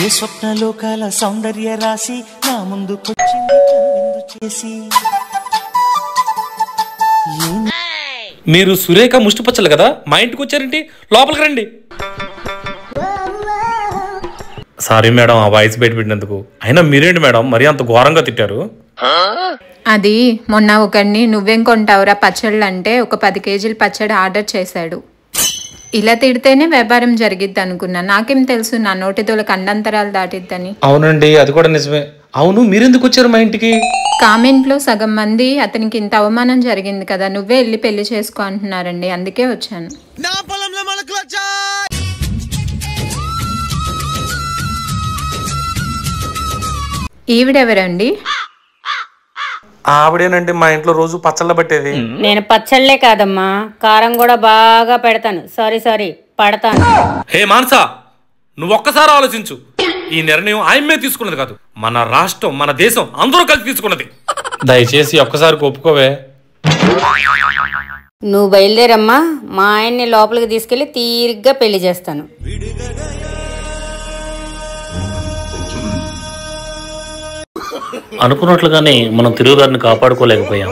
ఏ స్వప్నలోకాల సౌందర్య రాశి నా ముందుకొచ్చింది కనువిందు చేసి. మీరు సురేఖ ముష్టిపచ్చలు కదా, మా ఇంటికి వచ్చారేంటి? లోపలికి రండి. సారీ మేడం, ఆ వాయిస్ బయట పెట్టినందుకు. అయినా మీరేంటి మేడం మరీ అంత ఘోరంగా తిట్టారు? అది మొన్న ఒకడిని నువ్వేం కొంటావురా పచ్చళ్ళు అంటే ఒక 10 కేజీల పచ్చడి ఆర్డర్ చేశాడు. ఇలా తిడితేనే వ్యాపారం జరిగిద్ది అనుకున్నా. నాకేం తెలుసు నా నోటితోల కండంతరాలు దాటిద్దని. అవునండి, అది కూడా నిజమే. అవును, మీరెందుకు వచ్చారు మా ఇంటికి? కామెంట్లో సగం మంది అతనికి ఇంత అవమానం జరిగింది కదా, నువ్వే వెళ్ళి పెళ్లి చేసుకో అంటున్నారండి, అందుకే వచ్చాను. ఈవిడెవరండి? ఆవిడేనండి మా ఇంట్లో రోజు పచ్చళ్ళ పట్టేది. నేను పచ్చళ్లే కాదమ్మా, కారం కూడా బాగా పెడతాను. సారీ పడతాను. హే మానసా, నువ్వు ఒక్కసారి ఆలోచించు. ఈ నిర్ణయం ఆయమ్మే తీసుకున్నది కాదు, మన రాష్ట్రం మన దేశం అందరూ కలిసి తీసుకున్నది. దయచేసి ఒక్కసారి ఒప్పుకోవే. నువ్వు బయలుదేరమ్మా, మా ఆయన్ని లోపలికి తీసుకెళ్లి తీరిగ్గా పెళ్లి చేస్తాను. అనుకున్నట్లుగానే మనం తిరుగుదారిని కాపాడుకోలేకపోయాం.